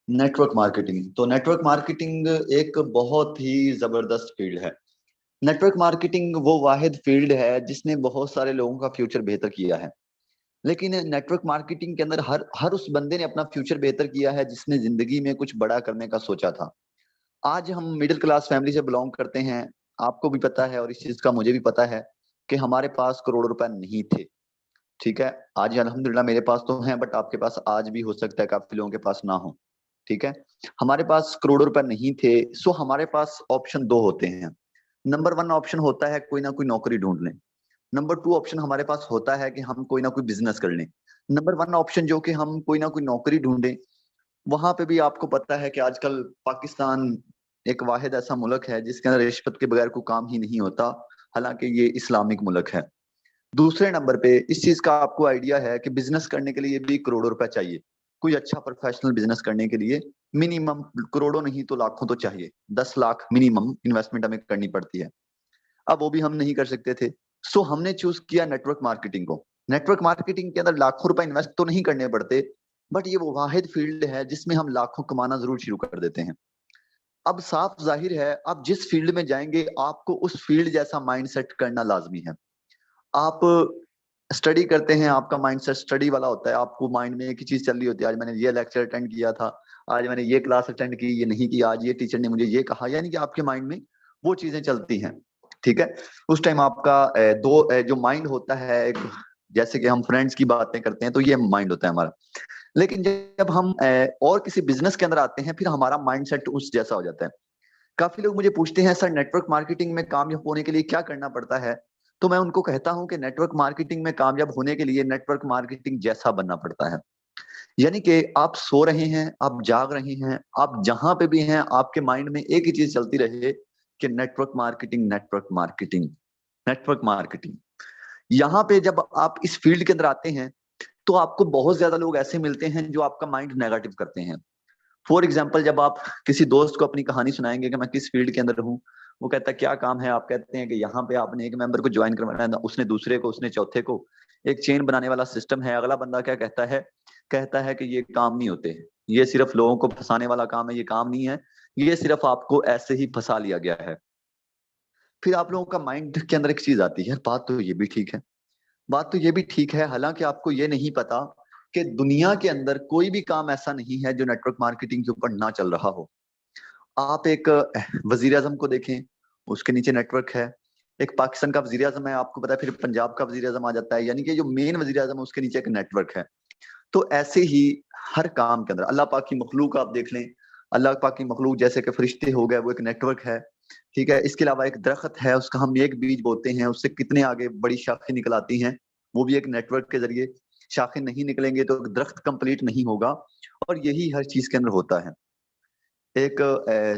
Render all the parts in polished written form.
Network marketing. तो network marketing एक बहुत ही जबरदस्त फील्ड है। नेटवर्क मार्केटिंग वो वाहिद फील्ड है जिसने बहुत सारे लोगों का फ्यूचर बेहतर किया है। लेकिन नेटवर्क मार्केटिंग के अंदर हर हर उस बंदे ने अपना फ्यूचर बेहतर किया है जिसने जिंदगी में कुछ बड़ा करने का सोचा था। आज हम मिडिल क्लास फैमिली से बिलोंग करते हैं। आपको भी पता है और इस चीज का मुझे भी पता है कि हमारे पास करोड़ों रुपए नहीं थे। ठीक है। आज अल्हम्दुलिल्लाह मेरे पास तो है, बट आपके पास आज भी हो सकता है, काफी लोगों के पास ना हो। ठीक है। हमारे पास करोड़ों रुपए नहीं थे, सो हमारे पास ऑप्शन दो होते हैं। नंबर वन ऑप्शन होता है कोई ना कोई नौकरी ढूंढ लें। नंबर टू ऑप्शन हमारे पास होता है कि हम कोई ना कोई बिजनेस कर लें। नंबर वन ऑप्शन जो कि हम कोई ना कोई नौकरी ढूंढें, वहां पे भी आपको पता है कि आजकल पाकिस्तान एक वाहिद ऐसा मुल्क है जिसके अंदर रिश्वत के बगैर कोई काम ही नहीं होता। हालांकि ये इस्लामिक मुल्क है। दूसरे नंबर पे इस चीज का आपको आइडिया है कि बिजनेस करने के लिए भी करोड़ों रुपए चाहिए। कोई अच्छा प्रोफेशनल बिजनेस करने के लिए मिनिमम करोड़ों नहीं तो लाखों तो चाहिए। 10 लाख मिनिमम इन्वेस्टमेंट हमें करनी पड़ती है। अब वो भी हम नहीं कर सकते थे। सो हमने चूज किया नेटवर्क मार्केटिंग को। नेटवर्क मार्केटिंग के अंदर लाखों रुपए इन्वेस्ट तो नहीं करने पड़ते, बट ये वो वाहिद फील्ड है जिसमें हम लाखों कमाना जरूर शुरू कर देते हैं। अब साफ जाहिर है, आप जिस फील्ड में जाएंगे आपको उस फील्ड जैसा माइंड सेट करना लाजमी है। आप स्टडी करते हैं, आपका माइंडसेट स्टडी वाला होता है। आपको माइंड में एक ही चीज चल रही होती है, आज मैंने ये लेक्चर अटेंड किया था, आज मैंने ये क्लास अटेंड की, ये नहीं की, आज ये टीचर ने मुझे ये कहा, यानी कि आपके माइंड में वो चीजें चलती हैं। ठीक है। उस टाइम आपका जो माइंड होता है जैसे कि हम फ्रेंड्स की बातें करते हैं तो ये माइंड होता है हमारा। लेकिन जब हम और किसी बिजनेस के अंदर आते हैं फिर हमारा माइंड सेट उस जैसा हो जाता है। काफी लोग मुझे पूछते हैं सर नेटवर्क मार्केटिंग में कामयाब होने के लिए क्या करना पड़ता है। तो मैं उनको कहता हूं कि नेटवर्क मार्केटिंग में कामयाब होने के लिए नेटवर्क मार्केटिंग जैसा बनना पड़ता है। यानी कि आप सो रहे हैं, आप जाग रहे हैं, आप जहां पे भी हैं आपके माइंड में एक ही चीज चलती रहे कि network marketing, network marketing, network marketing. यहाँ पे जब आप इस फील्ड के अंदर आते हैं तो आपको बहुत ज्यादा लोग ऐसे मिलते हैं जो आपका माइंड नेगेटिव करते हैं। फॉर एग्जाम्पल, जब आप किसी दोस्त को अपनी कहानी सुनाएंगे कि मैं किस फील्ड के अंदर हूँ, वो कहता है क्या काम है, आप कहते हैं कि यहाँ पे आपने एक मेंबर को ज्वाइन करवाना है, उसने दूसरे को, उसने चौथे को। एक चेन बनाने वाला सिस्टम है। अगला बंदा क्या कहता है, कहता है कि ये काम नहीं होते, ये सिर्फ लोगों को फंसाने वाला काम है, ये काम नहीं है, ये सिर्फ आपको ऐसे ही फंसा लिया गया है। फिर आप लोगों का माइंड के अंदर एक चीज आती है, बात तो ये भी ठीक है, बात तो ये भी ठीक है। हालांकि आपको ये नहीं पता कि दुनिया के अंदर कोई भी काम ऐसा नहीं है जो नेटवर्क मार्केटिंग के ऊपर ना चल रहा हो। आप एक वजीर आजम को देखें, उसके नीचे नेटवर्क है। एक पाकिस्तान का वजीर आजम है, आपको पता है, फिर पंजाब का वजीर आजम आ जाता है, यानी कि जो मेन वजीर आजम है उसके नीचे एक नेटवर्क है। तो ऐसे ही हर काम के अंदर अल्लाह पाक की मखलूक आप देख लें। अल्लाह पाक की मखलूक जैसे कि फरिश्ते हो गए, वो एक नेटवर्क है। ठीक है। इसके अलावा एक दरख्त है, उसका हम एक बीज बोते हैं, उससे कितने आगे बड़ी शाखें निकल आती हैं, वो भी एक नेटवर्क के जरिए। शाखें नहीं निकलेंगे तो दरख्त कंप्लीट नहीं होगा। और यही हर चीज के अंदर होता है। एक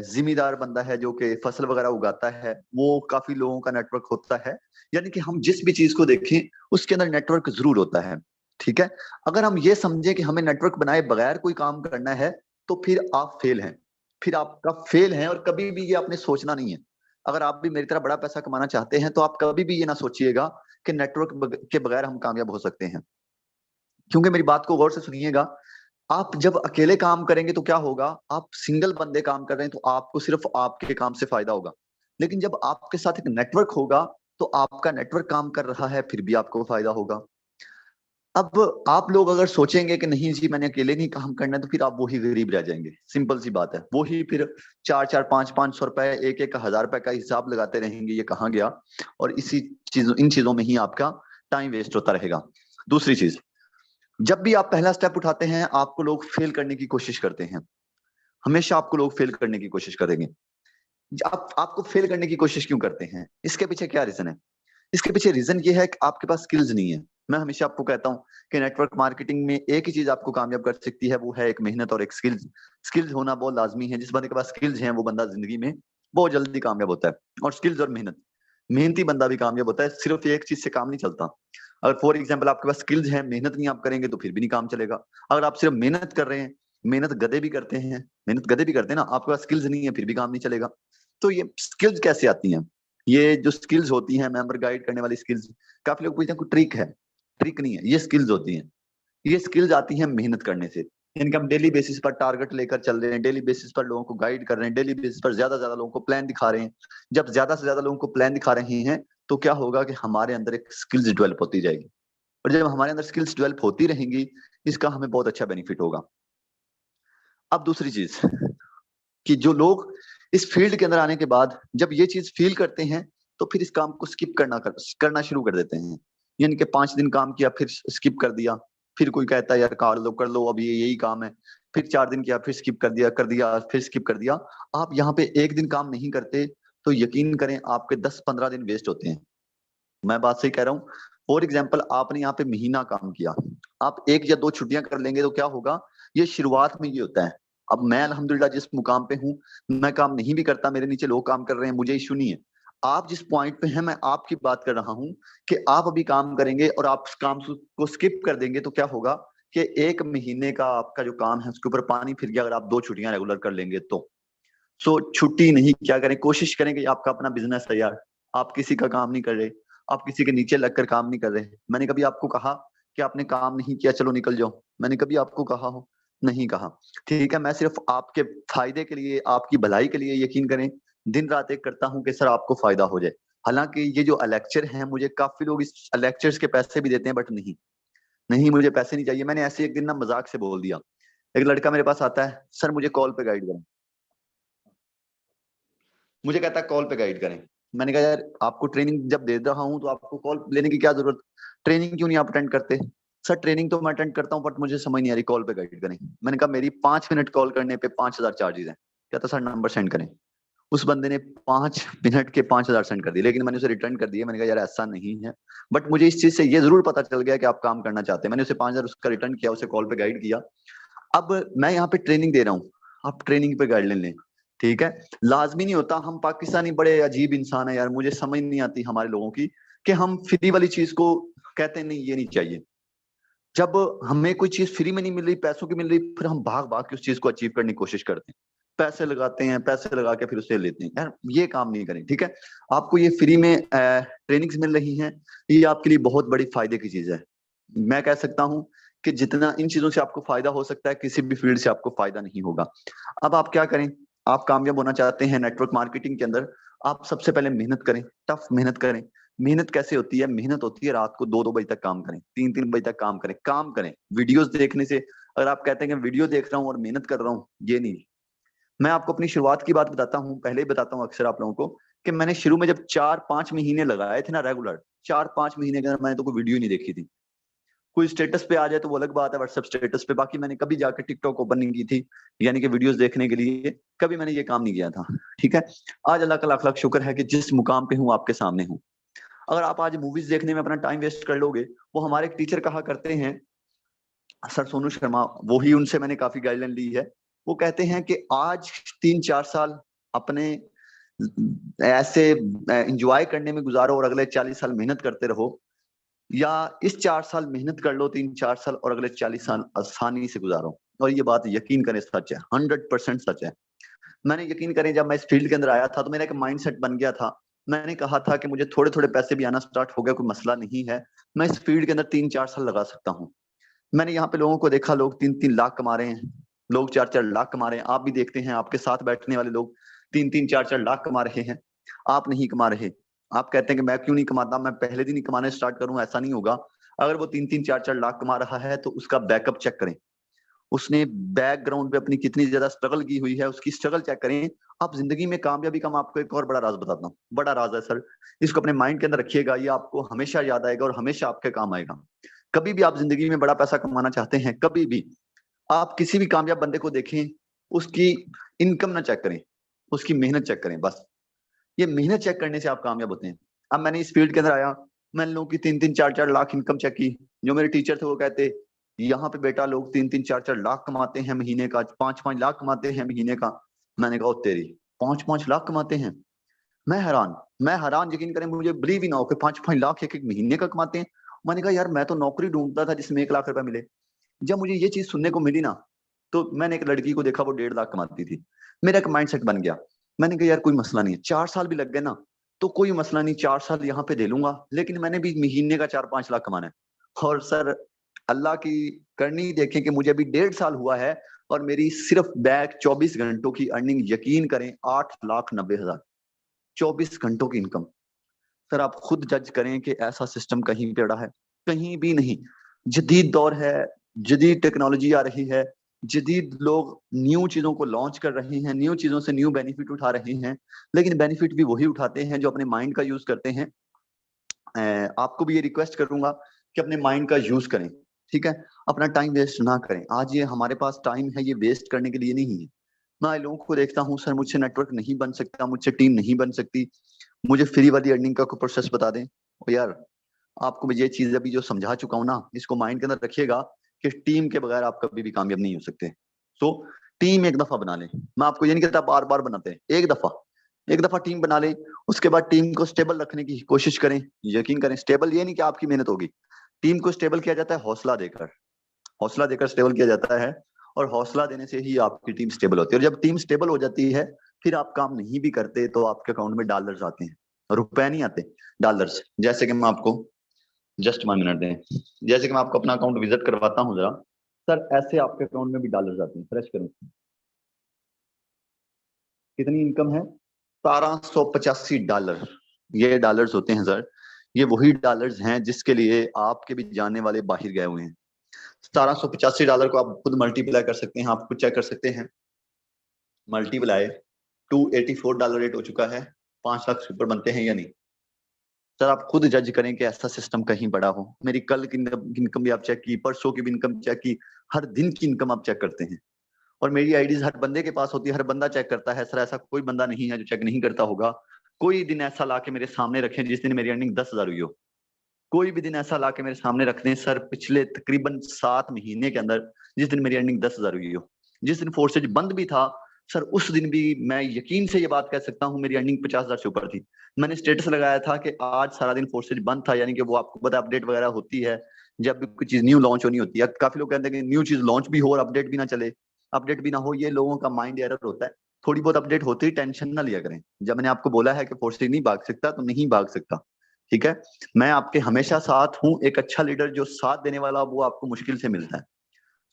जिम्मेदार बंदा है जो कि फसल वगैरह उगाता है, वो काफी लोगों का नेटवर्क होता है। यानी कि हम जिस भी चीज को देखें उसके अंदर नेटवर्क जरूर होता है। ठीक है। अगर हम ये समझे कि हमें नेटवर्क बनाए बगैर कोई काम करना है तो फिर आप फेल हैं। फिर आपका फेल है, और कभी भी ये आपने सोचना नहीं है। अगर आप भी मेरी तरह बड़ा पैसा कमाना चाहते हैं तो आप कभी भी ये ना सोचिएगा कि नेटवर्क के बगैर हम कामयाब हो सकते हैं। क्योंकि मेरी बात को गौर से सुनिएगा, आप जब अकेले काम करेंगे तो क्या होगा, आप सिंगल बंदे काम कर रहे हैं तो आपको सिर्फ आपके काम से फायदा होगा। लेकिन जब आपके साथ एक नेटवर्क होगा तो आपका नेटवर्क काम कर रहा है फिर भी आपको फायदा होगा। अब आप लोग अगर सोचेंगे कि नहीं जी मैंने अकेले नहीं काम करना है, तो फिर आप वही गरीब रह जाएंगे। सिंपल सी बात है। वही फिर 4-4 5-5 सौ रुपए, 1-1 हजार रुपए का हिसाब लगाते रहेंगे, ये कहाँ गया। और इन चीजों में ही आपका टाइम वेस्ट होता रहेगा। दूसरी चीज, जब भी आप पहला स्टेप उठाते हैं आपको लोग फेल करने की कोशिश करते हैं। हमेशा आपको लोग फेल करने की कोशिश करेंगे। आपको फेल करने की कोशिश क्यों करते हैं, इसके पीछे क्या रीजन है? इसके पीछे रीजन ये है कि आपके पास स्किल्स नहीं है। मैं हमेशा आपको कहता हूं कि नेटवर्क मार्केटिंग में एक ही चीज आपको कामयाब कर सकती है, वो है एक मेहनत और एक स्किल्स। स्किल्स होना बहुत लाजमी है। जिस बंदे के पास स्किल्स हैं वो बंदा जिंदगी में बहुत जल्दी कामयाब होता है। और स्किल्स और मेहनत, मेहनती बंदा भी कामयाब होता है। सिर्फ एक चीज से काम नहीं चलता। अगर फॉर एग्जाम्पल आपके पास स्किल्स है, मेहनत नहीं आप करेंगे तो फिर भी नहीं काम चलेगा। अगर आप सिर्फ मेहनत कर रहे हैं, मेहनत गधे भी करते हैं, मेहनत गधे भी करते हैं ना, आपके पास स्किल्स नहीं है फिर भी काम नहीं चलेगा। तो ये स्किल्स कैसे आती हैं? ये जो स्किल्स होती हैं मेंबर गाइड करने वाली स्किल्स, काफी लोग पूछते हैं कोई ट्रिक है। ट्रिक नहीं है, ये स्किल्स होती हैं। ये स्किल्स आती हैं मेहनत करने से। यानी कि हम डेली बेसिस पर टारगेट लेकर चल रहे हैं, डेली बेसिस पर लोगों को गाइड कर रहे हैं, डेली बेसिस पर ज्यादा से ज्यादा लोगों को प्लान दिखा रहे हैं। जब ज्यादा से ज्यादा लोगों को प्लान दिखा रहे हैं तो क्या होगा कि हमारे अंदर एक स्किल्स डेवलप होती जाएगी, और जब हमारे अंदर स्किल्स डेवलप होती रहेंगी इसका हमें बहुत अच्छा बेनिफिट होगा। अब दूसरी चीज कि जो लोग इस फील्ड के अंदर आने के बाद जब ये चीज फील करते हैं तो फिर इस काम को स्किप करना शुरू कर देते हैं। यानी कि 5 दिन काम किया फिर स्किप कर दिया, फिर कोई कहता है यार कर लो अब ये यही काम है, फिर 4 दिन किया फिर स्किप कर दिया फिर स्किप कर दिया। आप यहाँ पे एक दिन काम नहीं करते तो यकीन करें आपके 10-15 दिन वेस्ट होते हैं। मैं बात सही कह रहा हूँ? फॉर एग्जाम्पल आपने यहाँ पे महीना काम किया, आप 1 या 2 छुट्टियां कर लेंगे तो क्या होगा, ये शुरुआत में ये होता है। अब मैं अल्हम्दुलिल्लाह जिस मुकाम पे हूँ, मैं काम नहीं भी करता, मेरे नीचे लोग काम कर रहे हैं, मुझे इशू नहीं है। आप जिस पॉइंट पे हैं मैं आपकी बात कर रहा हूँ कि आप अभी काम करेंगे और आप उस काम को स्किप कर देंगे तो क्या होगा कि 1 महीने का आपका जो काम है उसके ऊपर पानी फिर गया अगर आप 2 छुट्टियां रेगुलर कर लेंगे तो। सो छुट्टी नहीं, क्या करें, कोशिश करें कि आपका अपना बिजनेस है यार, आप किसी का काम नहीं कर रहे, आप किसी के नीचे लगकर काम नहीं कर रहे। मैंने कभी आपको कहा कि आपने काम नहीं किया चलो निकल जाओ? मैंने कभी आपको कहा हो? नहीं कहा। ठीक है, मैं सिर्फ आपके फायदे के लिए, आपकी भलाई के लिए यकीन करें दिन रात एक करता हूँ कि सर आपको फायदा हो जाए। हालांकि ये जो लेक्चर हैं मुझे काफी लोग इस लेक्चर्स के पैसे भी देते हैं, बट नहीं, नहीं मुझे पैसे नहीं चाहिए। मैंने ऐसे एक दिन ना मजाक से बोल दिया, एक लड़का मेरे पास आता है, सर मुझे कॉल पे गाइड करें, मुझे कहता है कॉल पे गाइड करें। मैंने कहा यार आपको ट्रेनिंग जब दे रहा हूं तो आपको कॉल लेने की क्या जरूरत, ट्रेनिंग क्यों नहीं आप अटेंड करते? सर ट्रेनिंग तो मैं अटेंड करता हूं बट मुझे समझ नहीं आ रही, कॉल पे गाइड करें। मैंने कहा मेरी 5 मिनट कॉल करने पे 5,000 चार्जेस हैं। कहता सर नंबर सेंड करें। उस बंदे ने 5 मिनट के 5,000 सेंड कर दिए, लेकिन मैंने उसे रिटर्न कर दिया। मैंने कहा यार ऐसा नहीं है, बट मुझे इस चीज से ये जरूर पता चल गया कि आप काम करना चाहते हैं। मैंने उसे 5,000 उसका रिटर्न किया, उसे कॉल पे गाइड किया। अब मैं यहाँ पे ट्रेनिंग दे रहा हूँ, आप ट्रेनिंग पे गाइडलाइन लें। ठीक है, लाजमी नहीं होता, हम पाकिस्तानी बड़े अजीब इंसान है यार, मुझे समझ नहीं आती हमारे लोगों की कि हम फ्री वाली चीज को कहते हैं नहीं ये नहीं चाहिए। जब हमें कोई चीज फ्री में नहीं मिल रही, पैसों की मिल रही, फिर हम भाग भाग के उस चीज को अचीव करने की कोशिश करते हैं, पैसे लगाते हैं, पैसे लगा के फिर उसे लेते हैं। यार ये काम नहीं करें। ठीक है, आपको ये फ्री में ट्रेनिंग्स मिल रही हैं, ये आपके लिए बहुत बड़ी फायदे की चीज है। मैं कह सकता हूं कि जितना इन चीजों से आपको फायदा हो सकता है किसी भी फील्ड से आपको फायदा नहीं होगा। अब आप क्या करें, आप कामयाब होना चाहते हैं नेटवर्क मार्केटिंग के अंदर, आप सबसे पहले मेहनत करें, टफ मेहनत करें। मेहनत कैसे होती है? मेहनत होती है रात को 2-2 बजे तक काम करें, 3-3 बजे तक काम करें वीडियोस देखने से। अगर आप कहते हैं कि वीडियो देख रहा हूँ और मेहनत कर रहा हूँ, ये नहीं। मैं आपको अपनी शुरुआत की बात बताता हूँ, पहले ही बताता हूँ अक्सर आप लोगों को कि मैंने शुरू में जब 4-5 महीने लगाए थे ना रेगुलर, 4-5 महीने के अंदर मैंने तो कोई वीडियो नहीं देखी थी। कोई स्टेटस पे आ जाए तो वो अलग बात है, व्हाट्सएप स्टेटस पे, बाकी मैंने कभी जाकर टिकटॉक ओपन नहीं की थी, यानी कि वीडियोस देखने के लिए कभी मैंने ये काम नहीं किया था। ठीक है, आज अल्लाह का लाख लाख शुक्र है कि जिस मुकाम पे हूँ आपके सामने हूँ। अगर आप आज मूवीज देखने में अपना टाइम वेस्ट कर लोगे, वो हमारे एक टीचर कहा करते हैं, सर सोनू शर्मा, वो ही उनसे मैंने काफी गाइडलाइन ली है। वो कहते हैं कि आज 3-4 साल अपने ऐसे एंजॉय करने में गुजारो और अगले 40 साल मेहनत करते रहो, या इस 4 साल मेहनत कर लो, 3-4 साल, और अगले 40 साल आसानी से गुजारो। और ये बात यकीन करें सच है, 100% सच है। मैंने यकीन करें जब मैं इस फील्ड के अंदर आया था तो मेरा एक माइंडसेट बन गया था। मैंने कहा था कि मुझे थोड़े थोड़े पैसे भी आना स्टार्ट हो गया, कोई मसला नहीं है, मैं इस फील्ड के अंदर 3-4 साल लगा सकता हूँ। मैंने यहाँ पे लोगों को देखा, लोग 3-3 लाख कमा रहे हैं, लोग 4-4 लाख कमा रहे हैं। आप भी देखते हैं आपके साथ बैठने वाले लोग 3-3 4-4 लाख कमा रहे हैं, आप नहीं कमा रहे। आप कहते हैं कि मैं क्यों नहीं कमाता, मैं पहले दिन ही कमाने स्टार्ट करूं, ऐसा नहीं होगा। अगर वो 3-3 4-4 लाख कमा रहा है तो उसका बैकअप चेक करें, उसने बैकग्राउंड पे अपनी कितनी ज्यादा स्ट्रगल की हुई है, उसकी स्ट्रगल चेक करें। आप जिंदगी में कामयाबी का, मैं आपको एक और बड़ा राज बताता हूँ, बड़ा राज है सर, इसको अपने माइंड के अंदर रखिएगा, ये आपको हमेशा याद आएगा और हमेशा आपके काम आएगा। कभी भी आप जिंदगी में बड़ा पैसा कमाना चाहते हैं, कभी भी आप किसी भी कामयाब बंदे को देखें, उसकी इनकम ना चेक करें, उसकी मेहनत चेक करें बस। ये मेहनत चेक करने से आप कामयाब होते हैं। अब मैंने इस फील्ड के अंदर आया, मैंने लोगों की 3-3 4-4 लाख इनकम चेक की। जो मेरे टीचर थे वो कहते, यहाँ पे बेटा लोग 3-3 4-4 लाख कमाते हैं महीने का, 5-5 लाख कमाते हैं महीने का। मैंने कहा ओ तेरी, 5-5 लाख कमाते हैं? मैं हैरान, मैं हैरान, यकीन करें मुझे बिलीव ही ना हो कि 5-5 लाख एक एक महीने का कमाते हैं। मैंने कहा यार मैं तो नौकरी ढूंढता था जिसमें 1 लाख रुपए मिले। जब मुझे ये चीज सुनने को मिली ना, तो मैंने एक लड़की को देखा वो 1.5 लाख कमाती थी। मेरा एक माइंड सेट बन गया, मैंने कहा यार कोई मसला नहीं है, 4 साल भी लग गए ना तो कोई मसला नहीं, 4 साल यहाँ पे दे लूंगा, लेकिन मैंने भी महीने का 4-5 लाख कमाना है। और सर अल्लाह की करनी देखें कि मुझे अभी 1.5 साल हुआ है और मेरी सिर्फ बैक 24 घंटों की अर्निंग, यकीन करें 8,90,000, 24 घंटों की इनकम। सर आप खुद जज करें कि ऐसा सिस्टम कहीं पे पड़ा है? कहीं भी नहीं। जदीद दौर है, जदीद टेक्नोलॉजी आ रही है, जदीद लोग न्यू चीजों को लॉन्च कर रहे हैं, न्यू चीजों से न्यू बेनिफिट उठा रहे हैं, लेकिन बेनिफिट भी वही उठाते हैं जो अपने माइंड का यूज करते हैं। आपको भी ये रिक्वेस्ट करूंगा कि अपने माइंड का यूज करें, ठीक है? अपना टाइम वेस्ट ना करें। आज ये हमारे पास टाइम है, ये वेस्ट करने के लिए नहीं है। मैं लोगों को देखता हूँ, सर मुझसे नेटवर्क नहीं बन सकता, मुझसे टीम नहीं बन सकती, मुझे फ्री वाली अर्निंग का कोई प्रोसेस बता दें। और यार आपको मैं ये चीज अभी जो समझा चुका हूँ ना, इसको माइंड के अंदर रखिएगा कि टीम के बगैर आप कभी भी कामयाब नहीं हो सकते। सो टीम एक दफा बना लें। मैं आपको ये नहीं कहता बार बार बनाते हैं, एक दफा टीम बना लें। उसके बाद टीम को स्टेबल रखने की कोशिश करें। यकीन करें, स्टेबल ये नहीं कि आपकी मेहनत होगी, टीम को स्टेबल किया जाता है हौसला देकर स्टेबल किया जाता है, और हौसला देने से ही आपकी टीम स्टेबल होती है। और जब टीम स्टेबल हो जाती है, फिर आप काम नहीं भी करते तो आपके अकाउंट में डॉलर्स आते हैं, रुपए नहीं आते, डॉलर्स। जैसे कि मैं आपको जस्ट 1 मिनट दें, जैसे कि मैं आपको अपना अकाउंट विजिट करवाता हूँ जरा। सर ऐसे आपके अकाउंट में भी डॉलर्स आते हैं, फ्रेश करूँ, कितनी इनकम है? $1785। ये डॉलर्स होते हैं सर, ये वही डॉलर्स हैं जिसके लिए आपके भी जानने वाले बाहर गए हुए हैं। $1785 को आप खुद मल्टीप्लाई कर सकते हैं, आप खुद चेक कर सकते हैं। मल्टीप्लाई $284 रेट हो चुका है, 5 लाख से ऊपर बनते हैं या नहीं? सर आप खुद जज करें कि ऐसा सिस्टम कहीं बड़ा हो। मेरी कल की इनकम भी आप चेक की, परसों की भी इनकम चेक की, हर दिन की इनकम आप चेक करते हैं। और मेरी आईडीज हर बंदे के पास होती है, हर बंदा चेक करता है। सर ऐसा कोई बंदा नहीं है जो चेक नहीं करता होगा। कोई दिन ऐसा ला के मेरे सामने रखें जिस दिन मेरी अर्निंग 10,000 हुई हो, कोई भी दिन ऐसा ला के मेरे सामने रख दें सर पिछले तकरीबन 7 महीने के अंदर जिस दिन मेरी अर्निंग 10,000 हुई हो। जिस दिन फोर्सेज बंद भी था सर, उस दिन भी मैं यकीन से ये बात कह सकता हूँ मेरी अर्निंग 50,000 से ऊपर थी। मैंने स्टेटस लगाया था कि आज सारा दिन फोर्सेज बंद था, यानी कि वो आपको पता अपडेट वगैरह होती है जब भी कोई चीज न्यू लॉन्च होनी होती है। काफी लोग कहते हैं कि न्यू चीज लॉन्च भी हो और अपडेट भी ना चले, अपडेट भी ना हो, ये लोगों का माइंड एरर होता है। थोड़ी बहुत अपडेट होती है, टेंशन ना लिया करें। जब मैंने आपको बोला है कि फोर्सेज नहीं भाग सकता तो नहीं भाग सकता, ठीक है? मैं आपके हमेशा साथ हूं। एक अच्छा लीडर जो साथ देने वाला वो आपको मुश्किल से मिलता है।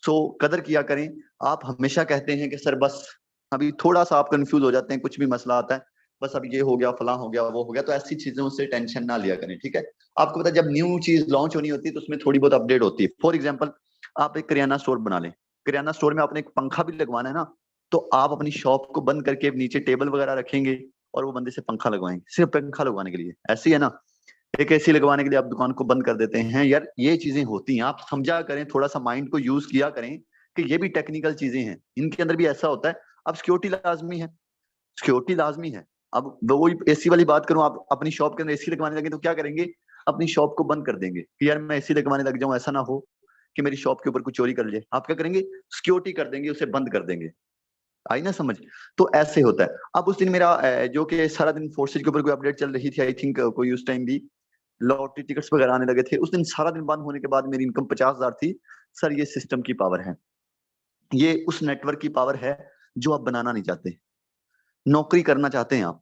सो कदर किया करें। आप हमेशा कहते हैं कि सर बस अभी थोड़ा सा आप कंफ्यूज हो जाते हैं, कुछ भी मसला आता है, बस अब ये हो गया, फला हो गया, वो हो गया, तो ऐसी चीजों से टेंशन ना लिया करें, ठीक है? आपको पता है जब न्यू चीज लॉन्च होनी होती है तो उसमें थोड़ी बहुत अपडेट होती है। फॉर एग्जाम्पल आप एक किराना स्टोर बना लें, किराना स्टोर में आपने एक पंखा भी लगवाना है ना, तो आप अपनी शॉप को बंद करके नीचे टेबल वगैरह रखेंगे और वो बंदे से पंखा लगवाएंगे, सिर्फ पंखा लगवाने के लिए। ऐसी है ना, एक एसी लगवाने के लिए आप दुकान को बंद कर देते हैं। यार ये चीजें होती हैं, आप समझा करें, थोड़ा सा माइंड को यूज किया करें कि ये भी टेक्निकल चीजें हैं, इनके अंदर भी ऐसा होता है। अब सिक्योरिटी लाजमी है, सिक्योरिटी लाजमी है। अब वही एसी वाली बात करूं, आप अपनी शॉप के अंदर एसी लगवाने लगे तो क्या करेंगे? अपनी शॉप को बंद कर देंगे कि यार मैं एसी लगवाने लग जाऊं, ऐसा ना हो कि मेरी शॉप के ऊपर कुछ चोरी कर ले। आप क्या करेंगे? सिक्योरिटी कर देंगे, उसे बंद कर देंगे। आई ना समझ? तो ऐसे होता है। अब उस दिन मेरा जो कि सारा दिन फोर्सेज के ऊपर कोई अपडेट चल रही थी, आई थिंक कोई उस टाइम भी लॉटरी टिकट्स वगैरह आने लगे थे, उस दिन सारा दिन बंद होने के बाद मेरी इनकम 50,000 थी। सर ये सिस्टम की पावर है, ये उस नेटवर्क की पावर है जो आप बनाना नहीं चाहते। नौकरी करना चाहते हैं आप,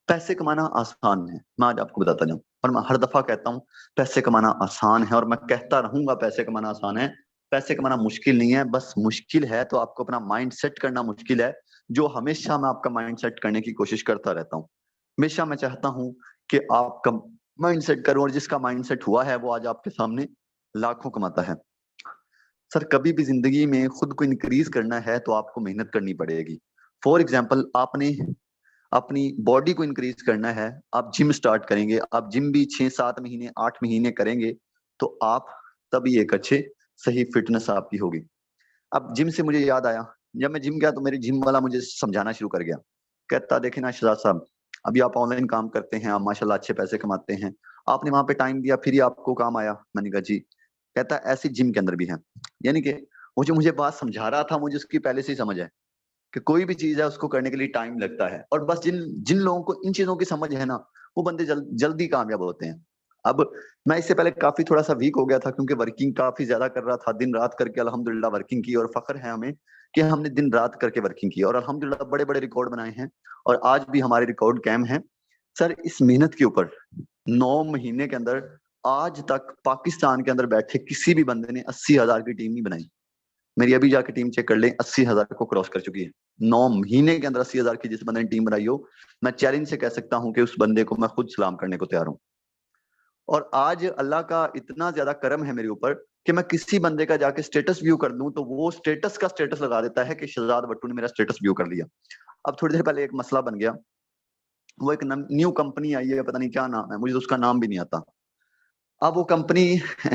पैसे कमाना आसान है, मैं आज आपको बताता जाऊं। और मैं हर दफा कहता हूं पैसे कमाना आसान है, और मैं कहता रहूंगा पैसे कमाना आसान है। पैसे कमाना मुश्किल नहीं है, बस मुश्किल है तो आपको अपना माइंड सेट करना मुश्किल है, जो हमेशा मैं आपका माइंड सेट करने की कोशिश करता रहता हूँ। हमेशा मैं चाहता हूँ कि आपका माइंड सेट करूं, और जिसका माइंड सेट हुआ है वो आज आपके सामने लाखों कमाता है। सर कभी भी जिंदगी में खुद को इंक्रीज करना है तो आपको मेहनत करनी पड़ेगी। फॉर एग्जाम्पल आपने अपनी बॉडी को इंक्रीज करना है, आप जिम स्टार्ट करेंगे, आप जिम भी 6-7 महीने 8 महीने करेंगे तो आप तभी एक अच्छे सही फिटनेस आपकी होगी। अब जिम से मुझे याद आया, जब मैं जिम गया तो मेरे जिम वाला मुझे समझाना शुरू कर गया। कहता देखे ना शहजाद साहब, अभी आप ऑनलाइन काम करते हैं, आप माशाल्लाह अच्छे पैसे कमाते हैं, आपने वहां पे टाइम दिया फिर ही आपको काम आया। मैंने कहा जी। कहता ऐसी जिम के अंदर भी है, यानी कि वो जो मुझे बात समझा रहा था मुझे उसकी पहले से ही समझ है कि कोई भी चीज है उसको करने के लिए टाइम लगता है, और बस जिन जिन लोगों को इन चीजों की समझ है ना, वो बंदे जल्दी कामयाब होते हैं। अब मैं इससे पहले काफी थोड़ा सा वीक हो गया था क्योंकि वर्किंग काफी ज्यादा कर रहा था, दिन रात करके अल्हम्दुलिल्लाह वर्किंग की, और फख्र है हमें कि हमने दिन रात करके वर्किंग की और अल्हम्दुलिल्लाह बड़े बड़े रिकॉर्ड बनाए हैं, और आज भी हमारे रिकॉर्ड कायम हैं। सर इस मेहनत के ऊपर 9 महीने के अंदर आज तक पाकिस्तान के अंदर बैठे किसी भी बंदे ने 80,000 की टीम नहीं बनाई। मेरी अभी जाके टीम चेक कर लें, 80,000 को क्रॉस कर चुकी है। 9 महीने के अंदर 80,000 की जिस बंदे ने टीम बनाई हो, मैं चैलेंज से कह सकता हूं कि उस बंदे को मैं खुद सलाम करने को तैयार हूं। और आज अल्लाह का इतना ज्यादा करम है मेरे ऊपर कि मैं किसी बंदे का जाके स्टेटस व्यू कर दूं तो वो स्टेटस का स्टेटस लगा देता है कि शहजाद भट्टू ने मेरा स्टेटस व्यू कर लिया। अब थोड़ी देर पहले एक मसला बन गया, वो एक न्यू कंपनी आई है, पता नहीं क्या नाम है, मुझे तो उसका नाम भी नहीं आता। अब वो कंपनी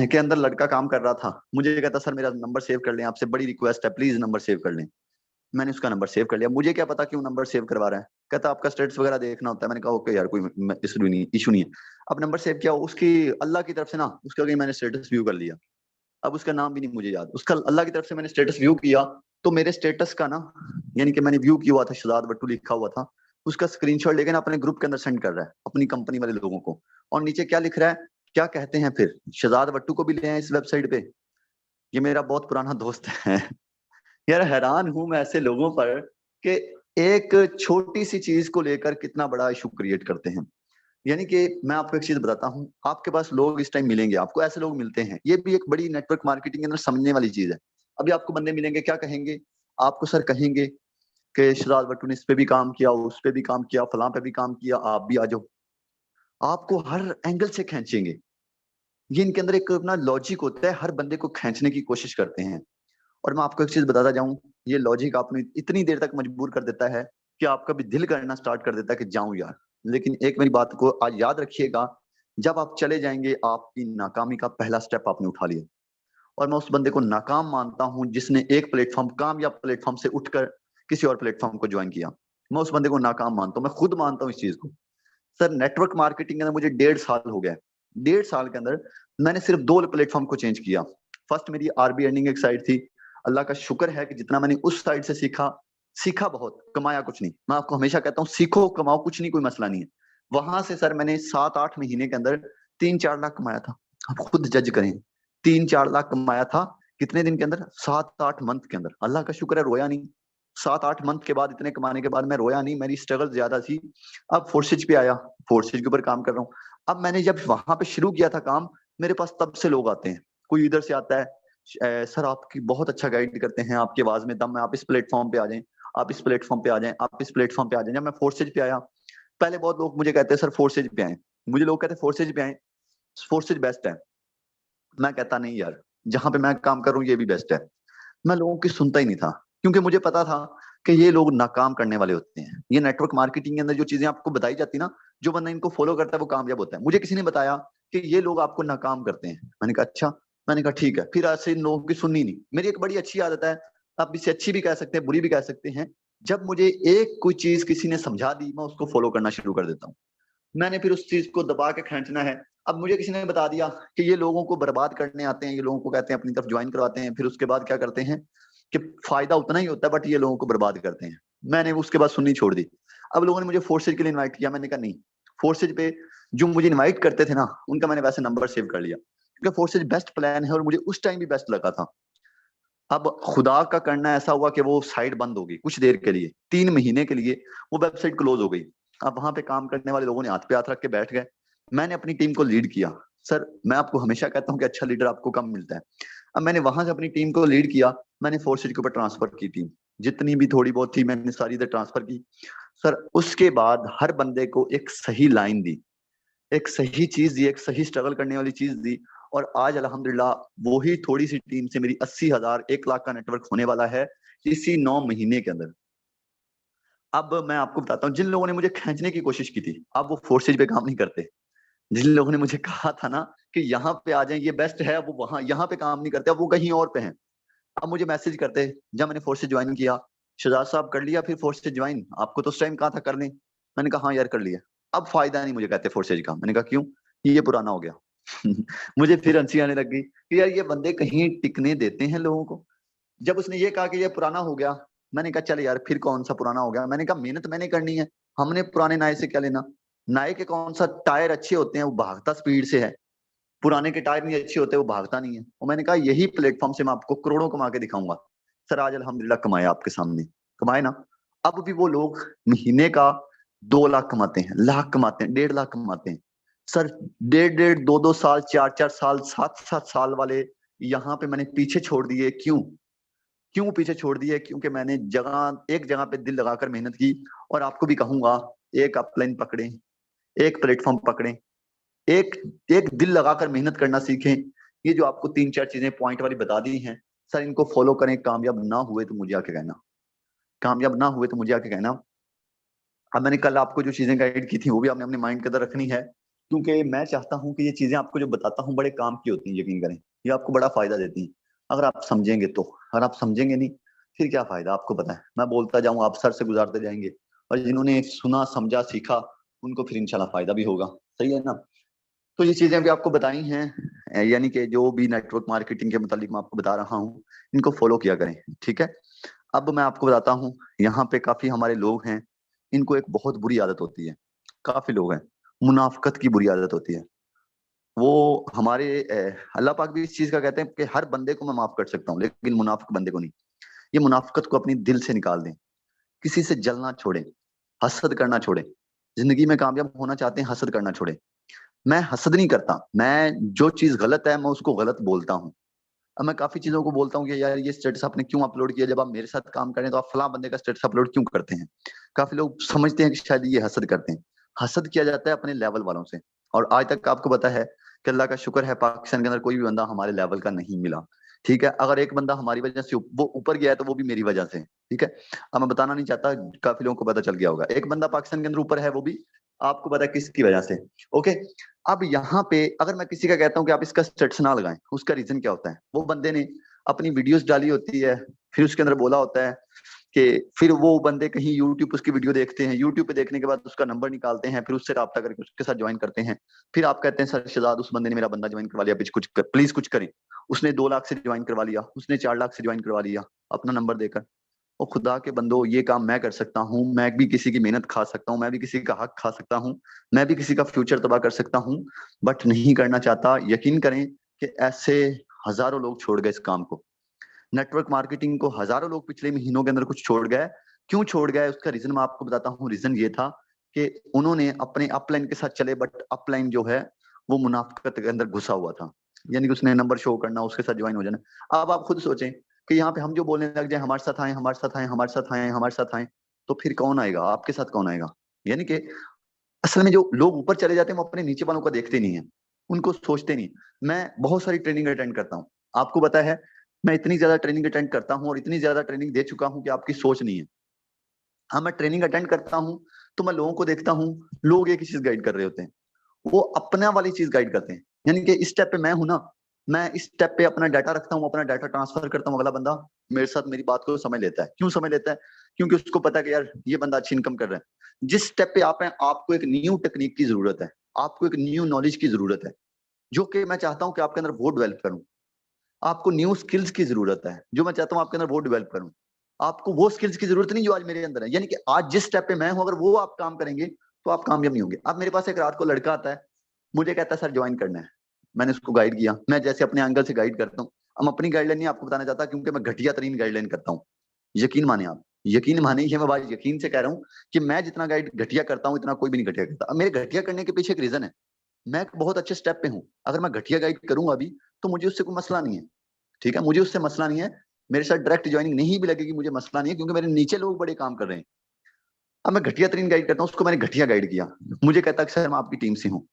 के अंदर लड़का काम कर रहा था, मुझे कहता सर मेरा नंबर सेव कर लें, आपसे बड़ी रिक्वेस्ट है, प्लीज नंबर सेव कर लें। मैंने उसका नंबर सेव कर लिया, मुझे क्या पता क्यों नंबर सेव करवा रहा है। कहता आपका स्टेटस वगैरह देखना होता है। मैंने कहा ओके यार, कोई इशू नहीं है। अब नंबर सेव किया, उसकी अल्लाह की तरफ से ना, उसके आगे मैंने स्टेटस व्यू कर लिया। अब उसका नाम भी नहीं मुझे याद, उसका अल्लाह की तरफ से मैंने स्टेटस व्यू किया, तो मेरे स्टेटस का ना, यानी कि मैंने व्यू किया हुआ था शहजाद भट्टू लिखा हुआ था, उसका स्क्रीनशॉट लेके ना अपने ग्रुप के अंदर सेंड कर रहा है अपनी कंपनी वाले लोगों को। और नीचे क्या लिख रहा है, क्या कहते हैं फिर शहजाद भट्टू को भी ले आए इस वेबसाइट पे, ये मेरा बहुत पुराना दोस्त है। यार हैरान हूं मैं ऐसे लोगों पर कि एक छोटी सी चीज को लेकर कितना बड़ा इशू क्रिएट करते हैं। यानी कि मैं आपको एक चीज बताता हूँ, आपके पास लोग इस टाइम मिलेंगे, आपको ऐसे लोग मिलते हैं, ये भी एक बड़ी नेटवर्क मार्केटिंग के अंदर समझने वाली चीज है। अभी आपको बंदे मिलेंगे, क्या कहेंगे आपको, सर कहेंगे कि शहजाद भट्टू ने इस पे भी काम किया, उस पे भी काम किया, फलां पे भी काम किया, आप भी आ जाओ। आपको हर एंगल से खींचेंगे। ये इनके अंदर एक अपना लॉजिक होता है, हर बंदे को खींचने की कोशिश करते हैं। और मैं आपको एक चीज बताता जाऊं, ये लॉजिक आपने इतनी देर तक मजबूर कर देता है कि आपका भी दिल करना स्टार्ट कर देता है कि जाऊं यार। लेकिन एक मेरी बात को आज याद रखिएगा, जब आप चले जाएंगे आपकी नाकामी का पहला स्टेप आपने उठा लिया। और मैं उस बंदे को नाकाम मानता हूं जिसने एक प्लेटफॉर्म, कामयाब प्लेटफॉर्म से उठकर किसी और प्लेटफॉर्म को ज्वाइन किया। मैं उस बंदे को नाकाम मानता हूं, मैं खुद मानता हूं इस चीज को। सर नेटवर्क मार्केटिंग के अंदर मुझे 1.5 साल हो गया है। 1.5 साल के अंदर मैंने सिर्फ 2 प्लेटफॉर्म को चेंज किया। फर्स्ट मेरी आरबी अर्निंग एक साइट थी, अल्लाह का शुक्र है कि जितना मैंने उस साइड से सीखा, सीखा बहुत, कमाया कुछ नहीं। मैं आपको हमेशा कहता हूँ सीखो कमाओ कुछ नहीं, कोई मसला नहीं है। वहां से सर मैंने 7-8 महीने के अंदर 3-4 लाख कमाया था। आप खुद जज करें, 3-4 लाख कमाया था कितने दिन के अंदर, 7-8 मंथ के अंदर। अल्लाह का शुक्र है रोया नहीं। 7-8 मंथ के बाद इतने कमाने के बाद मैं रोया नहीं, मेरी स्ट्रगल ज्यादा थी। अब फोर्सेज पे आया, फोर्सेज के ऊपर काम कर रहा हूँ। अब मैंने जब वहां पे शुरू किया था काम, मेरे पास तब से लोग आते हैं, कोई इधर से आता है, सर आपकी बहुत अच्छा गाइड करते हैं, आपकी आवाज में दम है, आप इस प्लेटफॉर्म पे आ जाएं, आप इस प्लेटफॉर्म पे आ जाएं, आप इस प्लेटफॉर्म पे आ जाएं। जब मैं फोर्सेज पे आया, पहले बहुत लोग मुझे कहते हैं सर फोर्सेज पे आए, मुझे लोग कहते हैं फोर्सेज पे आए, फोर्सेज बेस्ट है। मैं कहता नहीं यार, जहां पे मैं काम कर रहा हूँ ये भी बेस्ट है। मैं लोगों की सुनता ही नहीं था, क्योंकि मुझे पता था कि ये लोग नाकाम करने वाले होते हैं। ये नेटवर्क मार्केटिंग के अंदर जो चीजें आपको बताई जाती ना, जो बंदा इनको फॉलो करता है वो कामयाब होता है। मुझे किसी ने बताया कि ये लोग आपको नाकाम करते हैं, मैंने कहा अच्छा। मैंने कहा ठीक है, फिर ऐसे इन लोगों की सुननी नहीं। मेरी एक बड़ी अच्छी आदत है, आप इसे अच्छी भी कह सकते हैं, बुरी भी कह सकते हैं, जब मुझे एक कोई चीज किसी ने समझा दी, मैं उसको फॉलो करना शुरू कर देता हूँ। मैंने फिर उस चीज को दबा के खींचना है। अब मुझे किसी ने बता दिया कि ये लोगों को बर्बाद करने आते हैं, ये लोगों को कहते हैं अपनी तरफ ज्वाइन करवाते हैं, फिर उसके बाद क्या करते हैं कि फायदा उतना ही होता है बट ये लोगों को बर्बाद करते हैं। मैंने उसके बाद सुननी छोड़ दी। अब लोगों ने मुझे फोर्सेज के लिए इन्वाइट किया, मैंने कहा नहीं। फोर्सेज पे जो मुझे इन्वाइट करते थे ना, उनका मैंने वैसे नंबर सेव कर लिया, क्योंकि फोर्सेज बेस्ट प्लान है और मुझे उस टाइम भी बेस्ट लगा था। अब खुदा का करना ऐसा हुआ कि वो साइट बंद हो गई कुछ देर के लिए, 3 महीने के लिए वो वेबसाइट क्लोज हो गई। अब वहां पे काम करने वाले लोगों ने हाथ पे हाथ रख के बैठ गए। मैंने अपनी टीम को लीड किया। सर मैं आपको हमेशा कहता हूँ कि अच्छा लीडर आपको कम मिलता है। अब मैंने वहां से अपनी टीम को लीड किया, मैंने फोर्सेज के ऊपर ट्रांसफर की टीम, जितनी भी थोड़ी बहुत थी मैंने सारी इधर ट्रांसफर की। सर उसके बाद हर बंदे को एक सही लाइन दी, एक सही चीज दी, एक सही स्ट्रगल करने वाली चीज दी। और आज अल्हम्दुलिल्लाह वो ही थोड़ी सी टीम से मेरी 80,000 1 लाख का नेटवर्क होने वाला है इसी 9 महीने के अंदर। अब मैं आपको बताता हूँ, जिन लोगों ने मुझे खींचने की कोशिश की थी, अब वो फोर्सेज पे काम नहीं करते। जिन लोगों ने मुझे कहा था ना कि यहाँ पे आ जाए ये बेस्ट है, वो वहां यहाँ पे काम नहीं करते, अब वो कहीं और पे हैं। अब मुझे मैसेज करते, जब मैंने फोर्सेज ज्वाइन किया, शहजाद साहब कर लिया फिर फोर्सेज ज्वाइन, आपको तो उस टाइम कहा था कर लें। मैंने कहा हाँ यार कर लिया। अब फायदा नहीं मुझे कहते फोर्सेज का। मैंने कहा क्यों, ये पुराना हो गया। मुझे फिर हंसी आने लग गई कि यार ये बंदे कहीं टिकने देते हैं लोगों को। जब उसने ये कहा कि ये पुराना हो गया, मैंने कहा चल यार फिर कौन सा पुराना हो गया। मैंने कहा मेहनत मैंने करनी है, हमने पुराने नाये से क्या लेना। नाये के कौन सा टायर अच्छे होते हैं, वो भागता स्पीड से है, पुराने के टायर नहीं अच्छे होते, वो भागता नहीं है। और मैंने कहा यही प्लेटफॉर्म से मैं आपको करोड़ों कमा के दिखाऊंगा। सर आज अल्हम्दुलिल्लाह कमाए आपके सामने, कमाए ना। अब भी वो लोग महीने का 2 लाख कमाते हैं, लाख कमाते हैं, 1.5 लाख कमाते हैं। सर 1.5-1.5, 2-2 साल, 4-4 साल, 7-7 साल वाले यहाँ पे मैंने पीछे छोड़ दिए। क्यों पीछे छोड़ दिए? क्योंकि मैंने एक जगह पे दिल लगाकर मेहनत की। और आपको भी कहूंगा, एक अपलाइन पकड़े, एक प्लेटफॉर्म पकड़े, एक एक दिल लगाकर मेहनत करना सीखें। ये जो आपको 3-4 चीजें पॉइंट वाली बता दी हैं सर, इनको फॉलो करें। कामयाब ना हुए तो मुझे आके कहना, कामयाब ना हुए तो मुझे आके कहना। अब मैंने कल आपको जो चीजें गाइड की थी वो भी आपने अपने माइंड के अंदर रखनी है, क्योंकि मैं चाहता हूं कि ये चीजें आपको जो बताता हूँ बड़े काम की होती हैं। यकीन करें, ये आपको बड़ा फायदा देती हैं अगर आप समझेंगे तो। अगर आप समझेंगे नहीं, फिर क्या फायदा? आपको पता है, मैं बोलता जाऊं, आप सर से गुजारते जाएंगे, और जिन्होंने सुना, समझा, सीखा, उनको फिर इंशाल्लाह फायदा भी होगा। सही है ना? तो ये चीजें भी आपको बताई हैं, यानी कि जो भी नेटवर्क मार्केटिंग के मुतालिक मैं आपको बता रहा हूँ, इनको फॉलो किया करें। ठीक है? अब मैं आपको बताता हूँ, यहाँ पे काफी हमारे लोग हैं, इनको एक बहुत बुरी आदत होती है। काफी लोग हैं, मुनाफकत की बुरी आदत होती है। वो हमारे अल्लाह पाक भी इस चीज का कहते हैं कि हर बंदे को मैं माफ कर सकता हूँ, लेकिन मुनाफिक बंदे को नहीं। ये मुनाफकत को अपनी दिल से निकाल दें। किसी से जलना छोड़े, हसद करना छोड़े। जिंदगी में कामयाब होना चाहते हैं, हसद करना छोड़े। मैं हसद नहीं करता, मैं जो चीज गलत है मैं उसको गलत बोलता हूँ। अब मैं काफी चीजों को बोलता हूँ कि यार ये स्टेटस आपने क्यों अपलोड किया? जब आप मेरे साथ काम करें तो आप फलां बंदे का स्टेटस अपलोड क्यों करते हैं? काफी लोग समझते हैं कि शायद ये हसद करते हैं। हसद किया जाता है अपने लेवल वालों से। और आज तक आपको पता है कि अल्लाह का शुक्र है, पाकिस्तान के अंदर कोई भी बंदा हमारे लेवल का नहीं मिला। ठीक है? अगर एक बंदा हमारी वजह से वो ऊपर गया है तो वो भी मेरी वजह से। ठीक है? अब मैं बताना नहीं चाहता, काफी लोगों को पता चल गया होगा। एक बंदा पाकिस्तान के अंदर ऊपर है, वो भी आपको पता है किसकी वजह से। ओके? अब यहाँ पे अगर मैं किसी का कहता हूँ कि आप इसका स्टेटस ना लगाएं, उसका रीजन क्या होता है? वो बंदे ने अपनी वीडियोस डाली होती है, फिर उसके अंदर बोला होता है कि फिर वो बंदे कहीं यूट्यूब उसकी वीडियो देखते हैं, यूट्यूब पे देखने के बाद उसका नंबर निकालते हैं, फिर उससे राब्ता करके उसके साथ ज्वाइन करते हैं। फिर आप कहते हैं सर शहजाद, उस बंदे ने मेरा बंदा ज्वाइन करवा लिया, प्लीज कुछ करें। उसने 2 लाख से ज्वाइन करवा लिया, उसने 4 लाख से ज्वाइन करवा लिया अपना नंबर देकर। और खुदा के बंदो, ये काम मैं कर सकता हूँ, मैं भी किसी की मेहनत खा सकता हूँ, मैं भी किसी का हक खा सकता हूँ, मैं भी किसी का फ्यूचर तबाह कर सकता हूँ, बट नहीं करना चाहता। यकीन करें कि ऐसे हजारों लोग छोड़ गए इस काम को। नेटवर्क मार्केटिंग को हजारों लोग पिछले महीनों के अंदर कुछ छोड़ गए। क्यों छोड़ गए उसका रीजन मैं आपको बताता हूँ। रीजन ये था कि उन्होंने अपने अपलाइन के साथ चले, बट अपलाइन जो है वो मुनाफिकत के अंदर घुसा हुआ था। यानी कि उसने नंबर शो करना, उसके साथ ज्वाइन हो जाना। अब आप खुद सोचें कि यहाँ पे हम जो बोलने लग जाए हमारे साथ आए, हमारे साथ आए, हमारे साथ आए, हमारे साथ आए, तो फिर कौन आएगा? आपके साथ कौन आएगा? यानी कि असल में जो लोग ऊपर चले जाते हैं वो अपने नीचे वालों को देखते नहीं है, उनको सोचते नहीं। मैं बहुत सारी ट्रेनिंग अटेंड करता हूँ, आपको पता है, मैं इतनी ज्यादा ट्रेनिंग अटेंड करता हूँ और इतनी ज्यादा ट्रेनिंग दे चुका हूँ कि आपकी सोच नहीं है। हाँ, मैं ट्रेनिंग अटेंड करता हूँ तो मैं लोगों को देखता हूँ, लोग एक ही चीज गाइड कर रहे होते हैं, वो अपना वाली चीज गाइड करते हैं। यानी कि इस स्टेप पे मैं हूं ना, मैं इस स्टेप पे अपना डाटा रखता हूँ, अपना डाटा ट्रांसफर करता हूँ, अगला बंदा मेरे साथ मेरी बात को समझ लेता है। क्यों समझ लेता है? क्योंकि उसको पता है कि यार ये बंदा अच्छी इनकम कर रहा है। जिस स्टेप पे आप हैं, आपको एक न्यू टेक्निक की जरूरत है, आपको एक न्यू नॉलेज की जरूरत है, जो कि मैं चाहता हूँ कि आपके अंदर वो डेवलप करूँ। आपको न्यू स्किल्स की जरूरत है, जो मैं चाहता हूँ आपके अंदर वो डेवलप करूँ। आपको वो स्किल्स की जरूरत नहीं जो आज मेरे अंदर है। यानी कि आज जिस स्टेप पे मैं हूं, अगर वो आप काम करेंगे तो आप कामयाब नहीं होंगे। अब मेरे पास एक रात को लड़का आता है, मुझे कहता है सर ज्वाइन करना है। मैंने उसको गाइड किया, मैं जैसे अपने एंगल से गाइड करता हूँ। हम अपनी गाइडलाइन नहीं आपको बताना चाहता, क्योंकि मैं घटिया तरीन गाइडलाइन करता हूँ। यकीन माने आप, यकीन माने, ये मैं बात यकीन से कह रहा हूँ कि मैं जितना गाइड घटिया करता हूँ, इतना कोई भी नहीं घटिया करता। अब मेरे घटिया करने के पीछे एक रीजन है, मैं एक बहुत अच्छे स्टेप पे हूँ। अगर मैं घटिया गाइड करूंगा अभी तो मुझे उससे कोई मसला नहीं है। ठीक है? मुझे उससे मसला नहीं है, मेरे साथ डायरेक्ट ज्वाइनिंग नहीं भी लगेगी, मुझे मसला नहीं है, क्योंकि मेरे नीचे लोग बड़े काम कर रहे हैं। अब मैं घटिया तरीन गाइड करता हूँ, उसको मैंने घटिया गाइड किया, मुझे कहता है सर मैं आपकी टीम से हूँ।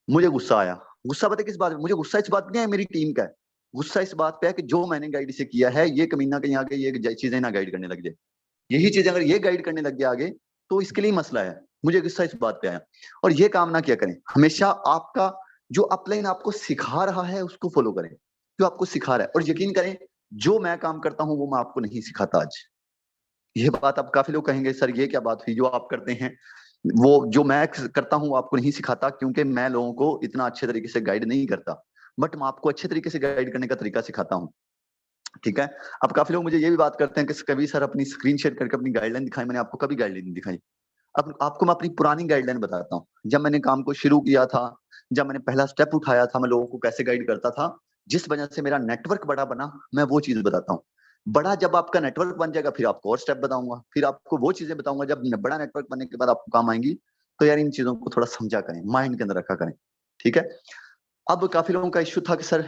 मुझे गुस्सा आया। गुस्सा पता है किस बात पे? मुझे गुस्सा इस बात पे नहीं है मेरी टीम का है, गुस्सा इस बात पे है कि जो मैंने गाइड से किया है, ये कमीना कहीं आगे ये चीजें ना गाइड करने लग जाए। यही चीजें अगर ये गाइड करने लग गया आगे, तो इसके लिए मसला है। मुझे गुस्सा इस बात पे आया। और ये काम ना किया करें। हमेशा आपका जो अपलाइन आपको सिखा रहा है उसको फॉलो करें, जो आपको सिखा रहा है। और यकीन करें, जो मैं काम करता हूं वो मैं आपको नहीं सिखाता आज। ये बात अब काफी लोग कहेंगे सर ये क्या बात हुई, जो आप करते हैं वो जो मैं करता हूँ वो आपको नहीं सिखाता, क्योंकि मैं लोगों को इतना अच्छे तरीके से गाइड नहीं करता, बट मैं आपको अच्छे तरीके से गाइड करने का तरीका सिखाता हूँ। ठीक है? अब काफी लोग मुझे ये भी बात करते हैं कि कभी सर अपनी स्क्रीन शेयर करके अपनी गाइडलाइन दिखाई। मैंने आपको कभी गाइडलाइन नहीं दिखाई। अब आपको मैं अपनी पुरानी गाइडलाइन बताता हूँ, जब मैंने काम को शुरू किया था, जब मैंने पहला स्टेप उठाया था, मैं लोगों को कैसे गाइड करता था, जिस वजह से मेरा नेटवर्क बड़ा बना, मैं वो चीज बताता हूँ। बड़ा जब आपका नेटवर्क बन जाएगा फिर आपको और स्टेप बताऊंगा, फिर आपको वो चीजें बताऊंगा जब बड़ा नेटवर्क बनने के बाद आपको काम आएंगी। तो यार इन चीजों को थोड़ा समझा करें, माइंड के अंदर रखा करें, ठीक है। अब काफी लोगों का इश्यू था कि सर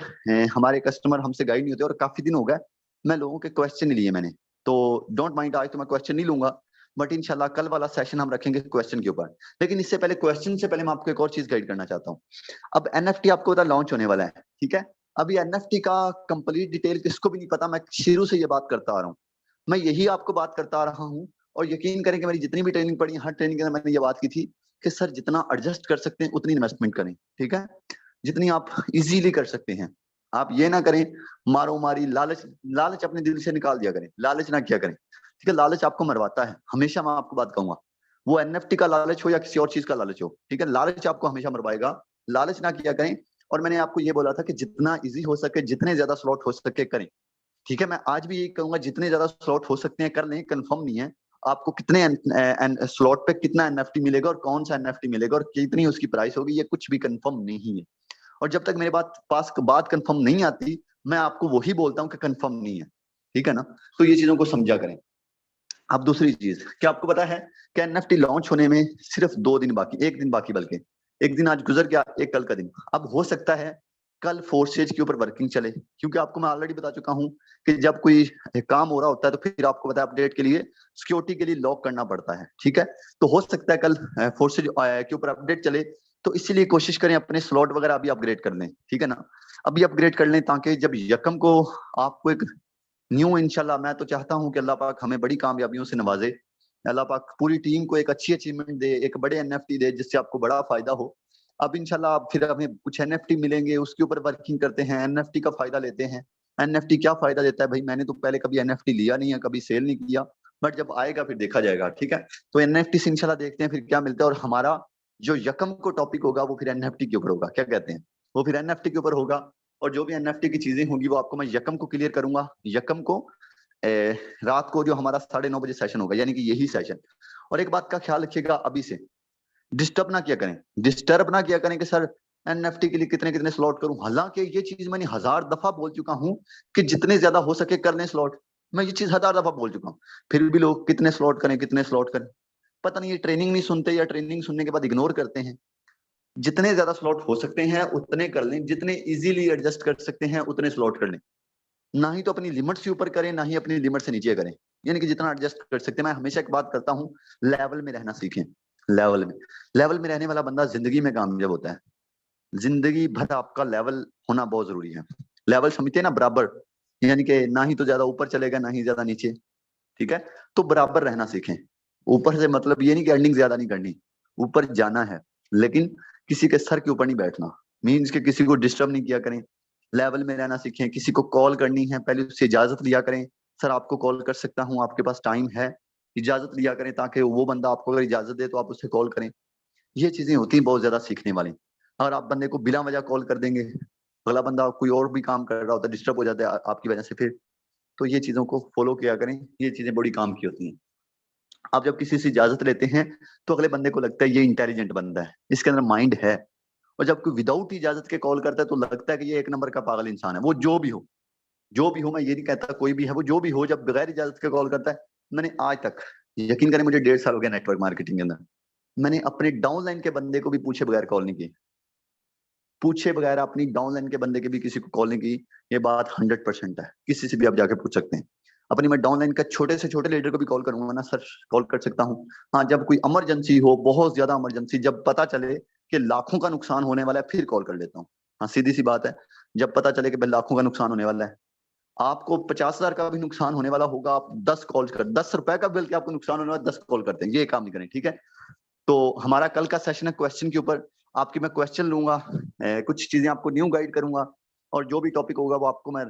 हमारे कस्टमर हमसे गाइड नहीं होते, और काफी दिन हो गए मैं लोगों के क्वेश्चन नहीं लिए मैंने, तो डोंट माइंड, आज तो मैं क्वेश्चन नहीं लूंगा, बट इंशाल्लाह कल वाला सेशन हम रखेंगे क्वेश्चन के ऊपर। लेकिन इससे पहले, क्वेश्चन से पहले मैं आपको एक और चीज गाइड करना चाहता हूँ। अब एनएफटी आपको पता लॉन्च होने वाला है, ठीक है। अभी एनएफटी का कंप्लीट डिटेल किसको भी नहीं पता, मैं शुरू से ये बात करता आ रहा हूँ, मैं यही आपको बात करता आ रहा हूँ। और यकीन करें कि मेरी जितनी भी ट्रेनिंग पड़ी, हर ट्रेनिंग के अंदर मैंने ये बात की थी कि सर जितना एडजस्ट कर सकते हैं उतनी इन्वेस्टमेंट करें, ठीक है। जितनी आप इजीली कर सकते हैं, आप ये ना करें मारो मारी, लालच, लालच अपने दिल से निकाल दिया करें, लालच ना किया करें, ठीक है। लालच आपको मरवाता है, हमेशा मैं आपको बात कहूंगा, वो एनएफटी का लालच हो या किसी और चीज का लालच हो, ठीक है, लालच आपको हमेशा मरवाएगा, लालच ना किया करें। और मैंने आपको ये बोला था कि जितना इजी हो सके, जितने ज्यादा स्लॉट हो सके करें, ठीक है। मैं आज भी यही कहूंगा, जितने ज्यादा स्लॉट हो सकते हैं कर लें, कंफर्म नहीं है आपको कितने स्लॉट पे कितना एनएफटी मिलेगा और कौन सा एनएफटी मिलेगा और कितनी उसकी प्राइस होगी, ये कुछ भी कंफर्म नहीं है। और जब तक मेरे बात कंफर्म नहीं आती, मैं आपको वही बोलता हूँ कि कंफर्म नहीं है, ठीक है ना। तो ये चीजों को समझा करें। अब दूसरी चीज, क्या आपको पता है कि एनएफटी लॉन्च होने में सिर्फ 2 दिन बाकी, 1 दिन बाकी, बल्कि एक दिन आज गुजर गया, एक कल का दिन। अब हो सकता है कल फोर्सेज के ऊपर वर्किंग चले, क्योंकि आपको मैं ऑलरेडी बता चुका हूं कि जब कोई काम हो रहा होता है तो फिर आपको पता है अपडेट के लिए, सिक्योरिटी के लिए लॉक करना पड़ता है, ठीक है। तो हो सकता है कल फोर्सेज के ऊपर अपडेट चले, तो इसीलिए कोशिश करें अपने स्लॉट वगैरह अभी अपग्रेड कर लें, ठीक है ना। अभी अपग्रेड कर लें ताकि जब यकम को आपको एक न्यू, इंशाल्लाह मैं तो चाहता हूं कि अल्लाह पाक हमें बड़ी कामयाबियों से नवाजे, अल्लाह पाक पूरी टीम को एक अच्छी अचीवमेंट दे, एक बड़े एनएफटी दे जिससे आपको बड़ा फायदा हो। अब इंशाल्लाह अब फिर हमें कुछ एनएफटी मिलेंगे, उसके ऊपर वर्किंग करते हैं, एनएफटी का फायदा लेते हैं। एनएफटी क्या फायदा देता है भाई, मैंने तो पहले कभी एनएफटी लिया नहीं है, कभी सेल नहीं किया, बट जब आएगा फिर देखा जाएगा, ठीक है। तो एनएफटी से इंशाल्लाह देखते हैं फिर क्या मिलता है, और हमारा जो यकम को टॉपिक होगा वो फिर एनएफटी के ऊपर होगा, क्या कहते हैं, वो फिर एनएफटी के ऊपर होगा। और जो भी एनएफटी की चीजें होंगी वो आपको मैं यकम को क्लियर करूंगा, यकम को रात को जो हमारा 9:30 बजे सेशन होगा, यानी कि यही सेशन। और एक बात का ख्याल रखिएगा, अभी से डिस्टर्ब ना किया करें, डिस्टर्ब ना किया करें कि सर एनएफटी के लिए कितने कितने स्लॉट करूं। हालांकि ये चीज मैंने 1000 दफा बोल चुका हूं कि जितने ज्यादा हो सके कर लें स्लॉट, मैं ये चीज 1000 दफा बोल चुका हूं, फिर भी लोग कितने स्लॉट करें, कितने स्लॉट करें, पता नहीं ये ट्रेनिंग नहीं सुनते या ट्रेनिंग सुनने के बाद इग्नोर करते हैं। जितने ज्यादा स्लॉट हो सकते हैं उतने कर लें, जितने इजीली एडजस्ट कर सकते हैं उतने स्लॉट कर लें, ना ही तो अपनी लिमिट से ऊपर करें, ना ही अपनी लिमिट से नीचे करें, यानी कि जितना एडजस्ट कर सकते हैं। मैं हमेशा एक बात करता हूँ, लेवल में रहना सीखें, लेवल में, लेवल में रहने वाला बंदा जिंदगी में कामयाब होता है। जिंदगी भर आपका लेवल होना बहुत जरूरी है। लेवल समझते हैं ना, बराबर, यानी कि ना ही तो ज्यादा ऊपर चलेगा ना ही ज्यादा नीचे, ठीक है। तो बराबर रहना सीखें। ऊपर से मतलब ये नहीं कि अर्निंग ज्यादा नहीं करनी, ऊपर जाना है, लेकिन किसी के सर के ऊपर नहीं बैठना, मीन्स के किसी को डिस्टर्ब नहीं किया करें। लेवल में रहना सीखें, किसी को कॉल करनी है पहले उससे इजाजत लिया करें, सर आपको कॉल कर सकता हूँ, आपके पास टाइम है, इजाजत लिया करें, ताकि वो बंदा आपको अगर इजाजत दे तो आप उससे कॉल करें। ये चीजें होती हैं बहुत ज्यादा सीखने वाली। अगर आप बंदे को बिना वजह कॉल कर देंगे, अगला बंदा कोई और भी काम कर रहा होता है, डिस्टर्ब हो जाता है आपकी वजह से, फिर तो ये चीजों को फॉलो किया करें, ये चीजें बड़ी काम की होती हैं। आप जब किसी से इजाजत लेते हैं तो अगले बंदे को लगता है ये इंटेलिजेंट बंदा है, इसके अंदर माइंड है। और जब कोई विदाउट इजाजत के कॉल करता है तो लगता है कि ये एक नंबर का पागल इंसान है। वो जो भी हो, जो भी हो, मैं ये नहीं कहता कोई भी है, वो जो भी हो, जब बगैर इजाजत के कॉल करता है, मैंने आज तक, यकीन करें मुझे 1.5 साल हो गया नेटवर्क मार्केटिंग के अंदर, मैंने अपने डाउनलाइन के बंदे को भी पूछे बगैर कॉल नहीं की, पूछे बगैर अपनी डाउनलाइन के बंदे के भी किसी को कॉल नहीं की। ये बात 100% है, किसी से भी आप जाके पूछ सकते हैं। अपनी मैं डाउनलाइन का छोटे से छोटे लीडर को भी कॉल करूंगा ना, सर कॉल कर सकता हूँ। हाँ, जब कोई इमरजेंसी हो, बहुत ज्यादा इमरजेंसी, जब पता चले कि लाखों का नुकसान होने वाला है, फिर कॉल कर लेता हूँ। हाँ, सीधी सी बात है, जब पता चले कि भाई लाखों का नुकसान होने वाला है, आपको 50,000 का भी नुकसान होने वाला होगा, आप 10 कॉल कर, 10 रुपए का बिल आपको नुकसान होने वाला, 10 कॉल करते हैं, ये काम नहीं करें, ठीक है। तो हमारा कल का सेशन है क्वेश्चन के ऊपर, आपकी मैं क्वेश्चन लूंगा, कुछ चीजें आपको न्यू गाइड करूंगा, और जो भी टॉपिक होगा वो आपको मैं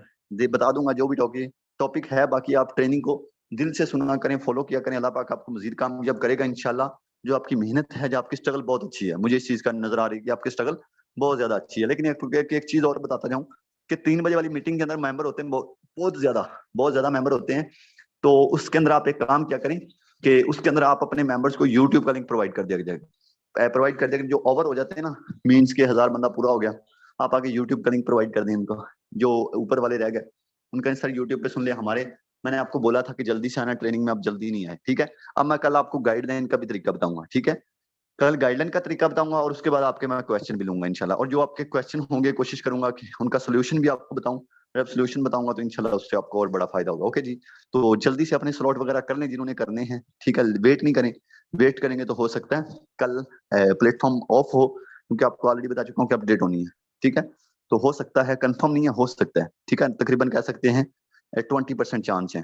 बता दूंगा, जो भी टॉपिक टॉपिक है। बाकी आप ट्रेनिंग को दिल से सुना करें, फॉलो किया करें, अल्लाह पाक आपको मजीद कामयाब करेगा इंशाल्लाह। जो आपकी मेहनत है, जो आपकी स्ट्रगल बहुत अच्छी है, मुझे इस चीज का नजर आ रही है कि आपकी स्ट्रगल बहुत ज्यादा अच्छी है। लेकिन एक चीज और बताता जाऊं कि 3 बजे वाली मीटिंग के अंदर मेंबर होते हैं बहुत ज्यादा मेंबर होते हैं। तो उसके अंदर आप एक काम क्या करें कि उसके अंदर आप अपने मेंबर्स को यूट्यूब का लिंक प्रोवाइड कर दिया जाएगा, प्रोवाइड कर दिया, जो ओवर हो जाते हैं ना, मीन्स के 1000 बंदा पूरा हो गया, आप आगे यूट्यूब का लिंक प्रोवाइड कर दें उनको, जो ऊपर वाले रह गए उनका सर यूट्यूब पे सुन ले हमारे। मैंने आपको बोला था कि जल्दी से आना ट्रेनिंग में, आप जल्दी नहीं आए, ठीक है। अब मैं कल आपको गाइडलाइन का भी तरीका बताऊंगा, ठीक है। कल गाइडलाइन का तरीका बताऊंगा और उसके बाद आपके मैं क्वेश्चन भी लूंगा इंशाल्लाह, और जो आपके क्वेश्चन होंगे कोशिश करूंगा कि उनका सोल्यूशन भी आपको बताऊं। जब सोल्यूशन बताऊंगा तो इंशाल्लाह उससे आपको और बड़ा फायदा होगा। ओके जी, तो जल्दी से अपने स्लॉट वगैरह कर लें जिन्होंने करने हैं, ठीक है, वेट नहीं करें। वेट करेंगे तो हो सकता है कल प्लेटफॉर्म ऑफ हो, क्योंकि आपको ऑलरेडी बता चुका हूँ कि अपडेट होनी है, ठीक है। तो हो सकता है, कंफर्म नहीं है, हो सकता है, ठीक है, तकरीबन कह सकते हैं 20% चांस है,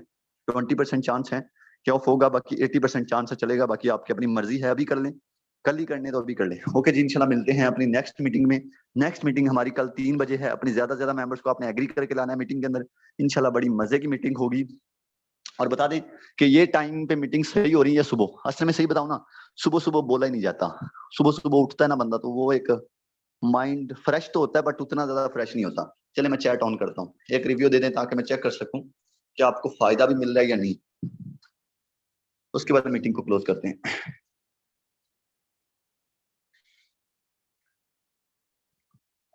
20% चांस है कि ऑफ होगा, बाकी 80% चांस है चलेगा, बाकी आपकी अपनी मर्जी है, अभी कर लें, कल ही करने तो अभी कर ले। ओके जी, इंशाल्लाह मिलते हैं अपनी नेक्स्ट मीटिंग में। नेक्स्ट मीटिंग हमारी कल 3 बजे है। अपनी ज्यादा से ज्यादा मेंबर्स को आपने एग्री करके लाना है मीटिंग के अंदर, इंशाल्लाह बड़ी मजे की मीटिंग होगी। और बता दें कि ये टाइम पे मीटिंग सही हो रही है सुबह, असल में सही बताऊं ना, सुबह सुबह बोला ही नहीं जाता। सुबह सुबह उठता है ना बंदा तो वो एक माइंड फ्रेश तो होता है बट उतना ज्यादा फ्रेश नहीं होता। चले मैं चैट ऑन करता हूँ, एक रिव्यू दे दें ताकि मैं चेक कर सकूं कि आपको फायदा भी मिल रहा है या नहीं, उसके बाद मीटिंग को क्लोज करते हैं।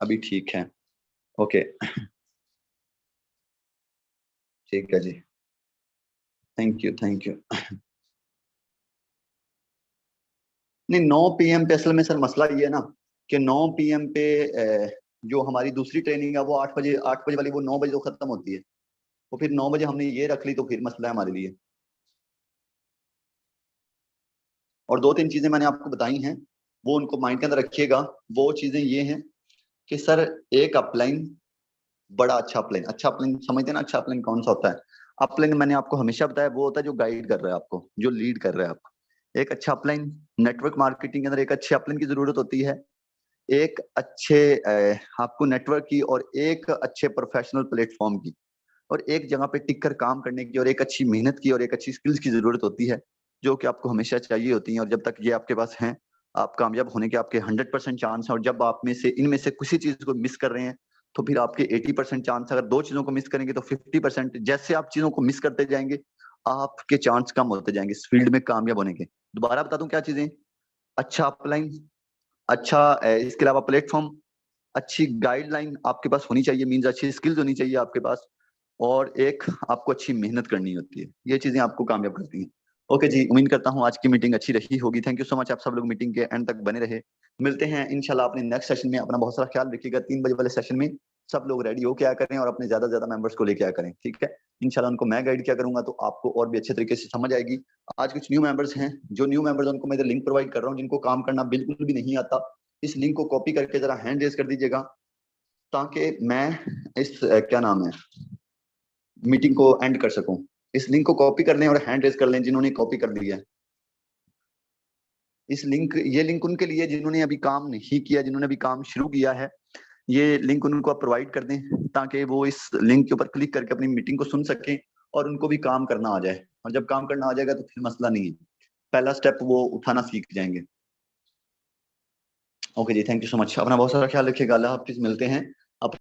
अभी ठीक है, ओके, ठीक है जी, थैंक यू थैंक यू। नहीं, 9 PM पे असल में सर मसला ये है ना कि 9 PM पे जो हमारी दूसरी ट्रेनिंग है वो 8 बजे, 8 बजे वाली वो 9 बजे तो खत्म होती है। तो फिर 9 बजे हमने ये रख ली तो फिर मसला है हमारे लिए। और 2-3 चीजें मैंने आपको बताई हैं, वो उनको माइंड के अंदर रखिएगा। वो चीजें ये हैं कि सर एक अपलाइन, बड़ा अच्छा अपलाइन समझते हैं ना, अच्छा अपलाइन कौन सा होता है? अपलाइन मैंने आपको हमेशा बताया वो होता है जो गाइड कर रहा है आपको, जो लीड कर रहा है आपको। एक अच्छा अपलाइन, नेटवर्क मार्केटिंग के अंदर एक अच्छे अपलाइन की जरूरत होती है, एक अच्छे आपको नेटवर्क की, और एक अच्छे प्रोफेशनल प्लेटफॉर्म की, और एक जगह पे टिक कर काम करने की, और एक अच्छी मेहनत की, और एक अच्छी स्किल्स की जरूरत होती है, जो कि आपको हमेशा चाहिए होती है। और जब तक ये आपके पास हैं, आप कामयाब होने के आपके 100% चांस हैं। और जब आप में से इनमें से किसी चीज को मिस कर रहे हैं तो फिर आपके 80% चांस, अगर 2 चीजों को मिस करेंगे तो 50%। जैसे आप चीजों को मिस करते जाएंगे आपके चांस कम होते जाएंगे इस फील्ड में कामयाब होने के। दोबारा बता दूं क्या चीजें? अच्छा अपलाइन, अच्छा इसके अलावा प्लेटफॉर्म, अच्छी गाइडलाइन आपके पास होनी चाहिए, मींस अच्छी स्किल्स होनी चाहिए आपके पास, और एक आपको अच्छी मेहनत करनी होती है। ये चीजें आपको कामयाब करती हैं। ओके जी, उम्मीद करता हूँ आज की मीटिंग अच्छी रही होगी। थैंक यू सो मच, आप सब लोग मीटिंग के एंड तक बने रहे। मिलते हैं इंशाल्लाह अपने नेक्स्ट सेशन में। अपना बहुत सारा ख्याल रखिएगा। 3 बजे वाले सेशन में सब लोग रेडी हो क्या करें, और अपने ज्यादा से ज्यादा मेंबर्स को लेके आया करें, ठीक है। इंशाल्लाह उनको मैं गाइड किया करूंगा तो आपको और भी अच्छे तरीके से समझ आएगी। आज कुछ न्यू मेंबर्स हैं, जो न्यू मेंबर्स उनको मैं इधर लिंक प्रोवाइड कर रहा हूँ, जिनको काम करना बिल्कुल भी नहीं आता, इस लिंक को कॉपी करके जरा हैंड रेज कर दीजिएगा, ताकि मैं इस क्या नाम है, मीटिंग को एंड कर सकूं। इस लिंक को कॉपी कर लें और हैंड रेज कर लें जिन्होंने कॉपी कर लिया है। इस लिंक, ये लिंक उनके लिए जिन्होंने अभी काम नहीं किया, जिन्होंने अभी काम शुरू किया है, ये लिंक उनको आप प्रोवाइड कर दें ताकि वो इस लिंक के ऊपर क्लिक करके अपनी मीटिंग को सुन सकें और उनको भी काम करना आ जाए। और जब काम करना आ जाएगा तो फिर मसला नहीं है, पहला स्टेप वो उठाना सीख जाएंगे। ओके जी, थैंक यू सो मच, अपना बहुत सारा ख्याल रखिएगा। अल्लाह हाफिज, मिलते हैं